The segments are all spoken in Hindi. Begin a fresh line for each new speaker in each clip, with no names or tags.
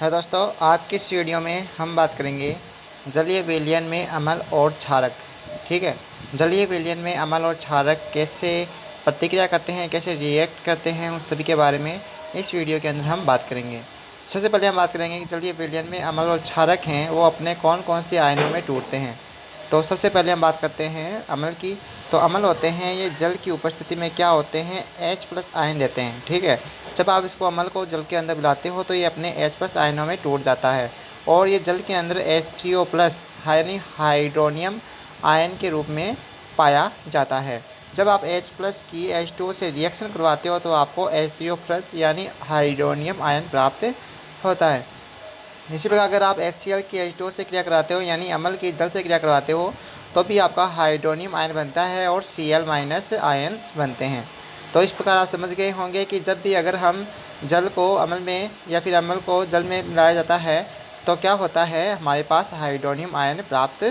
है दोस्तों, आज की इस वीडियो में हम बात करेंगे जलीय विलयन में अम्ल और क्षारक। ठीक है, जलीय विलयन में अम्ल और क्षारक कैसे प्रतिक्रिया करते हैं, कैसे रिएक्ट करते हैं, उन सभी के बारे में इस वीडियो के अंदर हम बात करेंगे। सबसे पहले हम बात करेंगे कि जलीय विलयन में अम्ल और क्षारक हैं वो अपने कौन कौन से आयनों में टूटते हैं। तो सबसे पहले हम बात करते हैं अम्ल की। तो अम्ल होते हैं ये जल की उपस्थिति में क्या होते हैं, H+ आयन देते हैं। ठीक है, जब आप इसको अम्ल को जल के अंदर मिलाते हो तो ये अपने H+ आयनों में टूट जाता है और ये जल के अंदर H3O+ यानी हाइड्रोनियम आयन के रूप में पाया जाता है। जब आप H+ की H2O से रिएक्शन करवाते हो तो आपको H3O+ यानी हाइड्रोनियम आयन प्राप्त होता है। इसी प्रकार अगर आप HCl की H2O से क्रिया कराते हो यानी अम्ल की जल से क्रिया करवाते हो तो भी आपका हाइड्रोनियम आयन बनता है और Cl- आयन्स बनते हैं। तो इस प्रकार आप समझ गए होंगे कि जब भी अगर हम जल को अम्ल में या फिर अम्ल को जल में मिलाया जाता है तो क्या होता है, हमारे पास हाइड्रोनियम आयन प्राप्त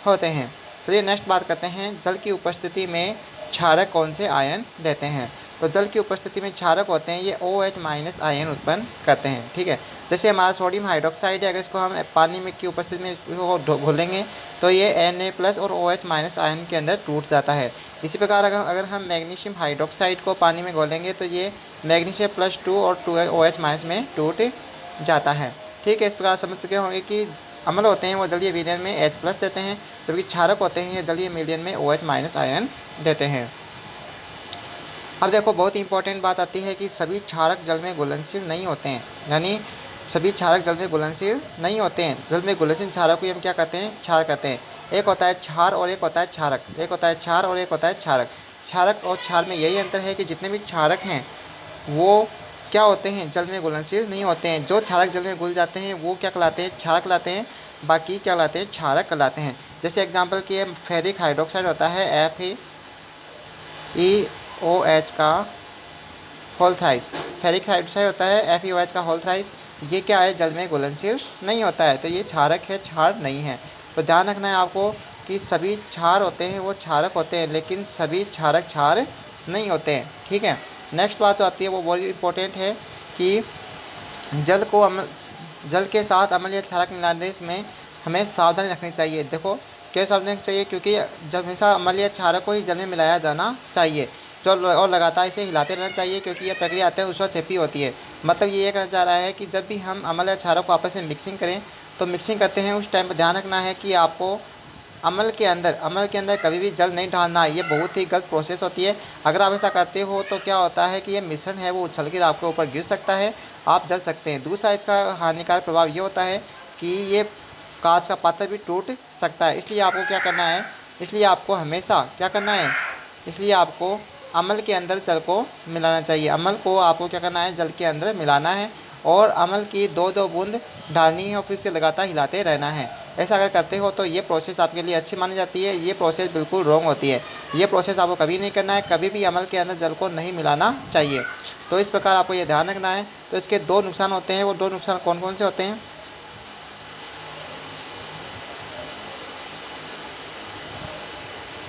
होते हैं। चलिए नेक्स्ट बात करते हैं, जल की उपस्थिति में क्षारक कौन से आयन देते हैं। तो जल की उपस्थिति में क्षारक होते हैं ये OH- आयन उत्पन्न करते हैं। ठीक है, जैसे हमारा सोडियम हाइड्रोक्साइड है, अगर इसको हम पानी में की उपस्थिति में इसको घोलेंगे तो ये Na+ और OH- आयन के अंदर टूट जाता है। इसी प्रकार अगर हम मैग्नीशियम हाइड्रोक्साइड को पानी में घोलेंगे तो ये मैग्नीशियम +2 और 2 OH- में टूट जाता है। ठीक है, इस प्रकार समझ चुके होंगे कि अम्ल होते हैं वो जलीय विलयन में H+ देते हैं, जबकि क्षारक होते हैं ये जलीय विलयन में OH- आयन देते हैं। अब देखो, बहुत ही इंपॉर्टेंट बात आती है कि सभी क्षारक जल में घुलनशील नहीं होते हैं, यानी सभी क्षारक जल में घुलनशील नहीं होते हैं। जल में घुलनशील क्षारक को हम क्या कहते हैं, क्षार कहते हैं। एक होता है क्षार और एक होता है क्षारक, एक होता है क्षार और एक होता है क्षारक। क्षारक और क्षार में यही अंतर है कि जितने भी क्षारक हैं वो क्या होते हैं, जल में घुलनशील नहीं होते हैं। जो क्षारक जल में घुल जाते हैं वो क्या कहलाते हैं, क्षारक कहलाते हैं, बाकी क्या कहलाते हैं, क्षारक कहलाते हैं। जैसे एग्जाम्पल की फेरिक हाइड्रोक्साइड होता है FeOH का होल थ्राइस, फेरिक हाइड्रोक्साइड होता है FeOH का होल थ्राइस। ये क्या है, जल में घुलनशील नहीं होता है, तो ये क्षारक है, क्षार नहीं है। तो ध्यान रखना है आपको कि सभी क्षार होते हैं वो क्षारक होते हैं, लेकिन सभी क्षारक क्षार नहीं होते हैं। ठीक है, नेक्स्ट बात जो आती है वो बहुत इंपॉर्टेंट है कि जल के साथ अम्ल या क्षारक मिलाने में हमें सावधानी रखनी चाहिए। देखो क्यों सावधानी रखनी चाहिए, क्योंकि जब हमेशा अम्ल या क्षारक को ही जल में मिलाया जाना चाहिए और लगातार इसे हिलाते रहना चाहिए, क्योंकि यह प्रक्रिया अत्यंत ऊष्माक्षेपी होती है। मतलब ये कहना चाह रहा है कि जब भी हम अम्ल या क्षारक को आपस में मिक्सिंग करें तो मिक्सिंग करते हैं उस टाइम पर ध्यान रखना है कि आपको अम्ल के अंदर कभी भी जल नहीं डालना है। ये बहुत ही गलत प्रोसेस होती है। अगर आप ऐसा करते हो तो क्या होता है कि ये मिश्रण है वो उछल कर आपके ऊपर गिर सकता है, आप जल सकते हैं। दूसरा इसका हानिकारक प्रभाव ये होता है कि ये कांच का पात्र भी टूट सकता है। इसलिए आपको क्या करना है, इसलिए आपको हमेशा क्या करना है, इसलिए आपको अम्ल के अंदर जल को मिलाना चाहिए। अम्ल को आपको क्या करना है, जल के अंदर मिलाना है और अम्ल की 2-2 बूंद डालनी है और फिर से लगातार हिलाते रहना है। ऐसा अगर करते हो तो ये प्रोसेस आपके लिए अच्छी मानी जाती है। ये प्रोसेस बिल्कुल रॉन्ग होती है, ये प्रोसेस आपको कभी नहीं करना है, कभी भी अम्ल के अंदर जल को नहीं मिलाना चाहिए। तो इस प्रकार आपको ये ध्यान रखना है। तो इसके 2 नुकसान होते हैं, वो 2 नुकसान कौन कौन से होते हैं।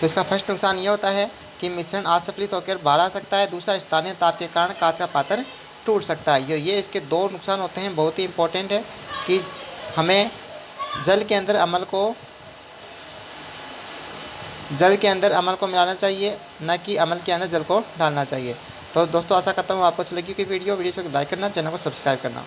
तो इसका फर्स्ट नुकसान ये होता है कि मिश्रण असंतुलित होकर बाहर आ सकता है। दूसरा, स्थानीय ताप के कारण कांच का पात्र टूट सकता है। ये इसके 2 नुकसान होते हैं। बहुत ही इंपॉर्टेंट है कि हमें जल के अंदर अम्ल को मिलाना चाहिए, न कि अम्ल के अंदर जल को डालना चाहिए। तो दोस्तों आशा करता हूँ आपको अच्छी लगी कि वीडियो को लाइक करना, चैनल को सब्सक्राइब करना।